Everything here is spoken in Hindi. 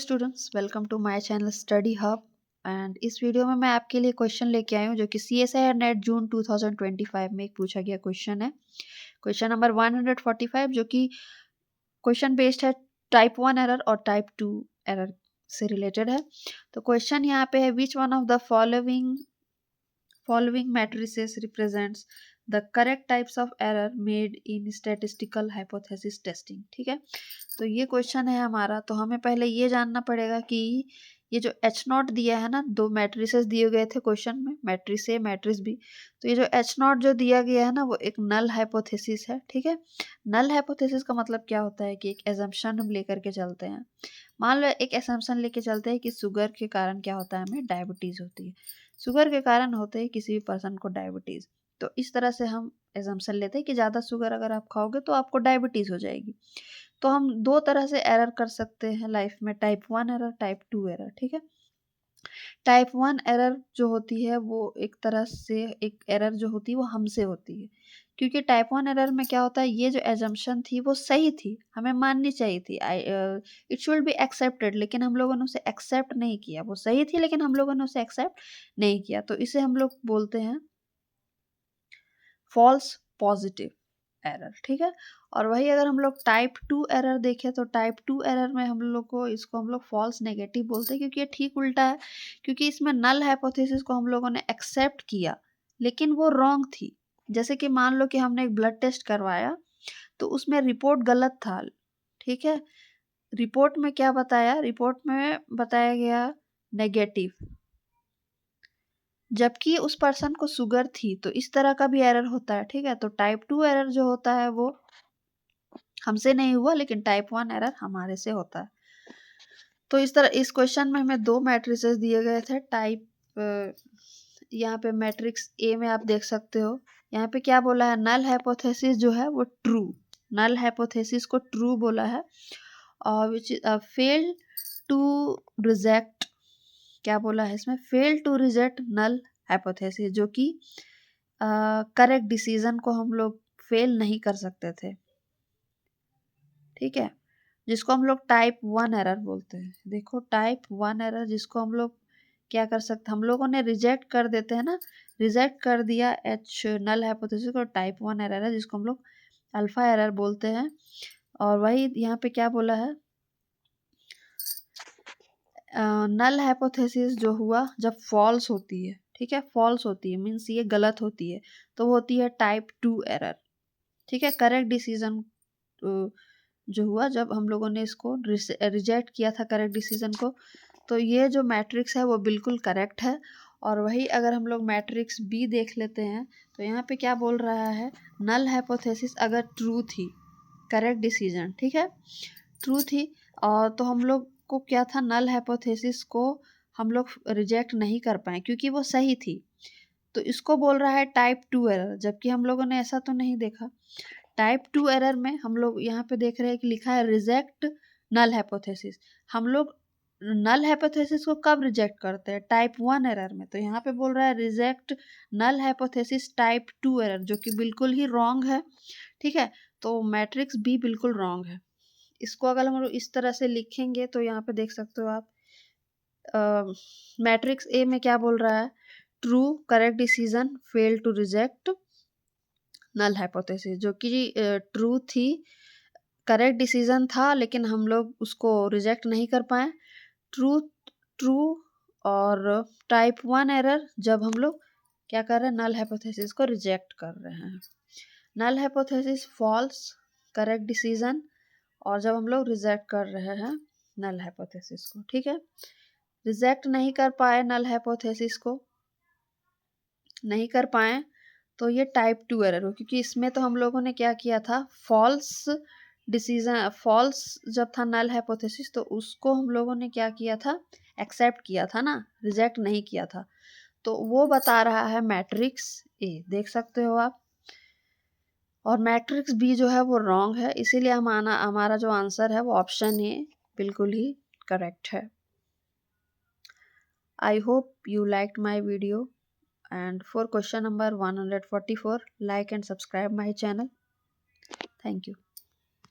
Students, welcome to my channel study hub. And इस वीडियो में मैं आपके लिए क्वेश्चन लेके आई हूँ जो कि CSIR नेट जून 2025 में एक पूछा गया क्वेश्चन है। क्वेश्चन नंबर 145 जो कि क्वेश्चन बेस्ड है टाइप 1 एरर और टाइप 2 एरर से रिलेटेड है। तो क्वेश्चन यहाँ पे है, which one of the following matrices represents the correct types of error made in statistical hypothesis testing। ठीक है, तो ये क्वेश्चन है हमारा। तो हमें पहले ये जानना पड़ेगा कि ये जो H0 दिया है ना, दो मैट्रिसेस दिए गए थे क्वेश्चन में, मैट्रिस ए मैट्रिस बी। तो ये जो H0 जो दिया गया है ना, वो एक नल हाइपोथेसिस है। ठीक है, नल हाइपोथेसिस का मतलब क्या होता है कि एक एजम्पशन हम लेकर के चलते हैं। मान लो एक एजम्पशन लेके चलते हैं कि शुगर के कारण क्या होता है, हमें डायबिटीज होती है। शुगर के कारण होते हैं किसी भी पर्सन को डायबिटीज। तो इस तरह से हम एजम्पशन लेते हैं कि ज़्यादा शुगर अगर आप खाओगे तो आपको डायबिटीज हो जाएगी। तो हम दो तरह से एरर कर सकते हैं लाइफ में, टाइप 1 एरर, टाइप 2 एरर। ठीक है, टाइप 1 एरर जो होती है वो एक तरह से एक एरर जो होती है वो हमसे होती है, क्योंकि टाइप 1 एरर में क्या होता है, ये जो एजम्पशन थी वो सही थी, हमें माननी चाहिए थी, इट शुड बी एक्सेप्टेड, लेकिन हम लोगों ने उसे एक्सेप्ट नहीं किया। वो सही थी लेकिन हम लोगों ने उसे एक्सेप्ट नहीं किया, तो इसे हम लोग बोलते हैं फॉल्स पॉजिटिव एरर। ठीक है, और वही अगर हम लोग टाइप 2 एरर देखें तो टाइप 2 एरर में हम लोग को इसको हम लोग फॉल्स नेगेटिव बोलते हैं, क्योंकि ये ठीक उल्टा है। क्योंकि इसमें नल हाइपोथेसिस को हम लोगों ने एक्सेप्ट किया लेकिन वो रॉन्ग थी। जैसे कि मान लो कि हमने एक ब्लड टेस्ट करवाया तो उसमें रिपोर्ट गलत था। ठीक है, रिपोर्ट में क्या बताया, रिपोर्ट में बताया गया नेगेटिव, जबकि उस पर्सन को शुगर थी। तो इस तरह का भी एरर होता है। ठीक है, तो टाइप 2 एरर जो होता है वो हमसे नहीं हुआ, लेकिन टाइप 1 एरर हमारे से होता है। तो इस तरह इस क्वेश्चन में हमें दो मैट्रिसेस दिए गए थे टाइप, यहाँ पे मैट्रिक्स ए में आप देख सकते हो, यहाँ पे क्या बोला है, नल हाइपोथेसिस जो है वो ट्रू, नल हाइपोथेसिस को ट्रू बोला है। और विच फेल टू रिजेक्ट, क्या बोला है इसमें, fail to reject null hypothesis, जो कि करेक्ट डिसीजन को हम लोग फेल नहीं कर सकते थे। ठीक है, जिसको हम लोग टाइप 1 एरर बोलते हैं। देखो, टाइप 1 एरर जिसको हम लोग क्या कर सकते, हम लोगों ने रिजेक्ट कर देते हैं ना, रिजेक्ट कर दिया एच नल हाइपोथेसिस को, टाइप 1 एरर है जिसको हम लोग अल्फा एरर बोलते हैं। और वही यहाँ पे क्या बोला है, नल हाइपोथेसिस जो हुआ जब फॉल्स होती है। ठीक है, फॉल्स होती है मीन्स ये गलत होती है, तो होती है टाइप 2 एरर। ठीक है, करेक्ट डिसीजन जो हुआ जब हम लोगों ने इसको रिजेक्ट किया था करेक्ट डिसीजन को, तो ये जो मैट्रिक्स है वो बिल्कुल करेक्ट है। और वही अगर हम लोग मैट्रिक्स बी देख लेते हैं तो यहाँ पे क्या बोल रहा है, नल हाइपोथेसिस अगर ट्रू थी, करेक्ट डिसीजन, ठीक है, ट्रू थी, और तो हम लोग को क्या था, नल हाइपोथेसिस को हम लोग रिजेक्ट नहीं कर पाए क्योंकि वो सही थी। तो इसको बोल रहा है टाइप 2 एरर, जबकि हम लोगों ने ऐसा तो नहीं देखा। टाइप 2 एरर में हम लोग यहाँ पे देख रहे हैं कि लिखा है रिजेक्ट नल हाइपोथेसिस। हम लोग नल हाइपोथेसिस को कब रिजेक्ट करते हैं, टाइप 1 एरर में। तो यहाँ पे बोल रहा है reject null hypothesis type 2 error, जो कि बिल्कुल ही रॉन्ग है। ठीक है, तो मैट्रिक्स बी बिल्कुल रॉन्ग है। इसको अगर हम लोग इस तरह से लिखेंगे तो यहाँ पे देख सकते हो आप, मैट्रिक्स ए में क्या बोल रहा है, true correct decision fail to reject null hypothesis, जो कि ट्रू थी, करेक्ट डिसीजन था लेकिन हम लोग उसको रिजेक्ट नहीं कर पाए, ट्रू ट्रू। और टाइप 1 एरर जब हम लोग क्या कर रहे हैं, नल हाइपोथेसिस को रिजेक्ट कर रहे हैं। Null hypothesis false, correct decision, और जब हम लोग रिजेक्ट कर रहे हैं नल हाइपोथेसिस को। ठीक है, रिजेक्ट नहीं कर पाए नल हाइपोथेसिस को, नहीं कर पाए, तो ये टाइप 2 एरर हो, क्योंकि इसमें तो हम लोगों ने क्या किया था, फॉल्स डिसीजन, फॉल्स जब था नल हाइपोथेसिस तो उसको हम लोगों ने क्या किया था, एक्सेप्ट किया था ना, रिजेक्ट नहीं किया था। तो वो बता रहा है मैट्रिक्स ए, देख सकते हो आप। और मैट्रिक्स बी जो है वो रॉन्ग है, इसीलिए हमारा जो आंसर है वो ऑप्शन ए बिल्कुल ही करेक्ट है। I hope you liked my video, and for question number 144, like and subscribe my channel. Thank you.